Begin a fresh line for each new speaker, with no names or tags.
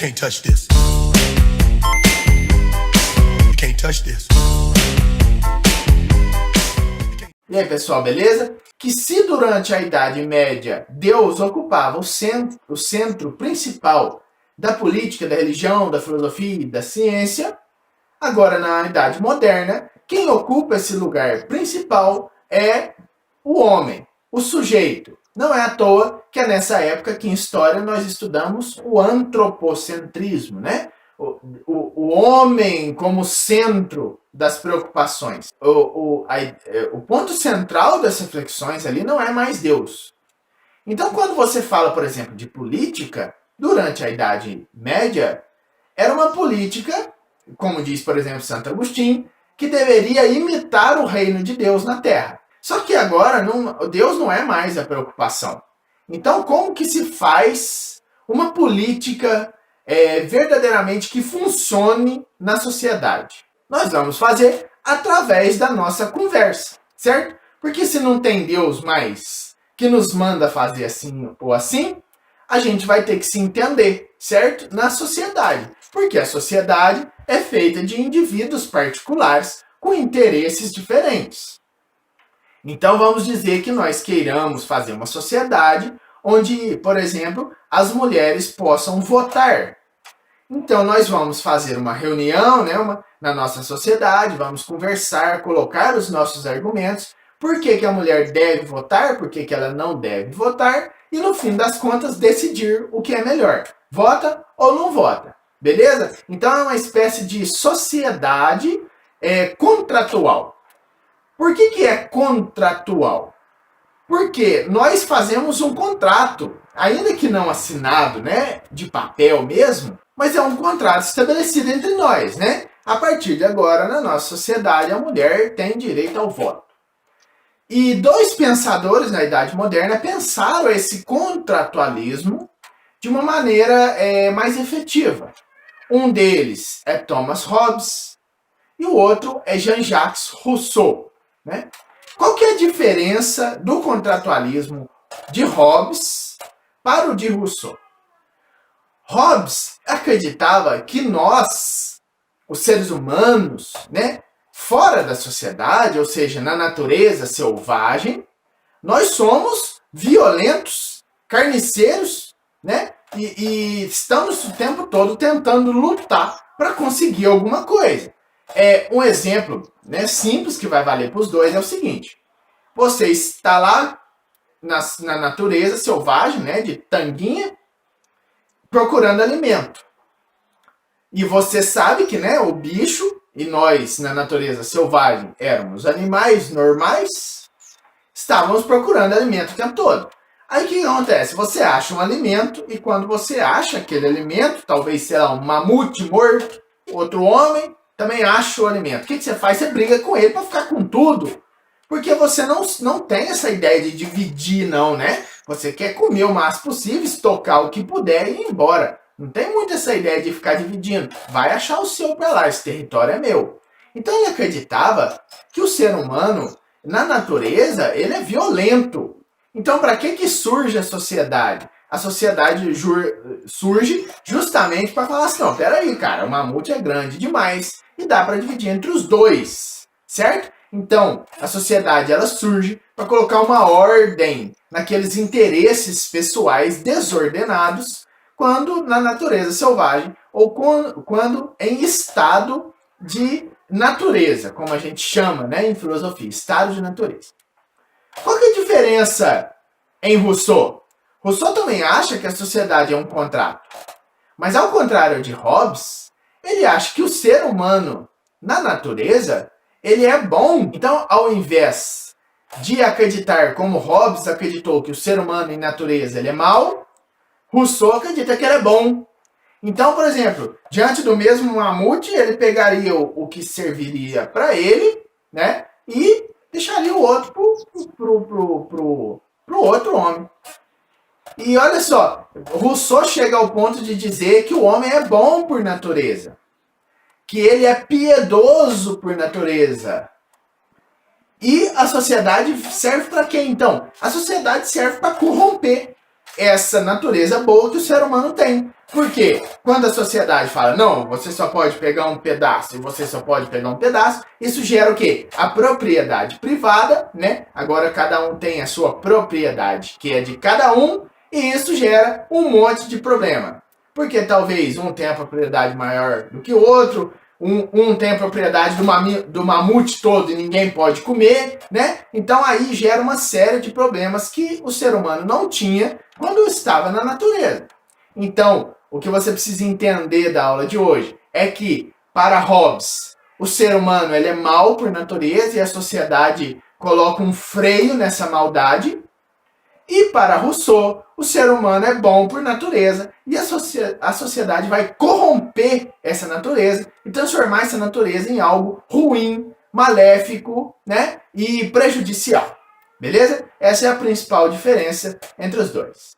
can't touch this. You can't touch this.
E aí, pessoal, beleza? Que se durante a Idade Média Deus ocupava o centro principal da política, da religião, da filosofia e da ciência, agora na Idade Moderna, quem ocupa esse lugar principal é o homem, o sujeito. Não é à toa que é nessa época que em história nós estudamos o antropocentrismo, né? O homem como centro das preocupações. O ponto central das reflexões ali não é mais Deus. Então, quando você fala, por exemplo, de política, durante a Idade Média, era uma política, como diz, por exemplo, Santo Agostinho, que deveria imitar o reino de Deus na Terra. Só que agora Deus não é mais a preocupação. Então, como que se faz uma política verdadeiramente que funcione na sociedade? Nós vamos fazer através da nossa conversa, certo? Porque se não tem Deus mais que nos manda fazer assim ou assim, a gente vai ter que se entender, certo? Na sociedade. Porque a sociedade é feita de indivíduos particulares com interesses diferentes. Então vamos dizer que nós queiramos fazer uma sociedade onde, por exemplo, as mulheres possam votar. Então nós vamos fazer uma reunião, na nossa sociedade, vamos conversar, colocar os nossos argumentos, por que a mulher deve votar, por que ela não deve votar, e no fim das contas decidir o que é melhor. Vota ou não vota, beleza? Então é uma espécie de sociedade contratual. Por que é contratual? Porque nós fazemos um contrato, ainda que não assinado, de papel mesmo, mas é um contrato estabelecido entre nós, A partir de agora, na nossa sociedade, a mulher tem direito ao voto. E dois pensadores na Idade Moderna pensaram esse contratualismo de uma maneira mais efetiva. Um deles é Thomas Hobbes e o outro é Jean-Jacques Rousseau. Qual que é a diferença do contratualismo de Hobbes para o de Rousseau? Hobbes acreditava que nós, os seres humanos, fora da sociedade, ou seja, na natureza selvagem, nós somos violentos, carniceiros, e estamos o tempo todo tentando lutar para conseguir alguma coisa. Um exemplo simples que vai valer para os dois é o seguinte: você está lá na natureza selvagem, de tanguinha, procurando alimento. E você sabe que o bicho, e nós na natureza selvagem éramos animais normais, estávamos procurando alimento o tempo todo. Aí o que acontece? Você acha um alimento, e quando você acha aquele alimento, talvez será um mamute morto, outro homem também acha o alimento. O que você faz? Você briga com ele para ficar com tudo. Porque você não tem essa ideia de dividir, não, Você quer comer o máximo possível, estocar o que puder e ir embora. Não tem muito essa ideia de ficar dividindo. Vai achar o seu para lá, esse território é meu. Então ele acreditava que o ser humano, na natureza, ele é violento. Então para que surge a sociedade? A sociedade surge justamente para falar assim, peraí, cara, o mamute é grande demais e dá para dividir entre os dois, certo? Então, a sociedade ela surge para colocar uma ordem naqueles interesses pessoais desordenados quando na natureza selvagem ou quando em estado de natureza, como a gente chama em filosofia, estado de natureza. Qual que é a diferença em Rousseau? Rousseau também acha que a sociedade é um contrato. Mas ao contrário de Hobbes, ele acha que o ser humano, na natureza, ele é bom. Então, ao invés de acreditar como Hobbes acreditou que o ser humano em natureza ele é mau, Rousseau acredita que ele é bom. Então, por exemplo, diante do mesmo mamute, ele pegaria o que serviria para ele, e deixaria o outro pro outro homem. E olha só, Rousseau chega ao ponto de dizer que o homem é bom por natureza, que ele é piedoso por natureza. E a sociedade serve para quê, então? A sociedade serve para corromper. essa natureza boa que o ser humano tem. Por quê? Quando a sociedade fala, não, você só pode pegar um pedaço e você só pode pegar um pedaço, isso gera o quê? A propriedade privada, né? Agora cada um tem a sua propriedade, que é de cada um, e isso gera um monte de problema. Porque talvez um tenha a propriedade maior do que o outro, um tem a propriedade do mamute todo e ninguém pode comer, né? Então aí gera uma série de problemas que o ser humano não tinha quando estava na natureza. Então, o que você precisa entender da aula de hoje é que, para Hobbes, o ser humano ele é mau por natureza e a sociedade coloca um freio nessa maldade. E para Rousseau, o ser humano é bom por natureza e a sociedade vai corromper essa natureza e transformar essa natureza em algo ruim, maléfico, né, e prejudicial. Beleza? Essa é a principal diferença entre os dois.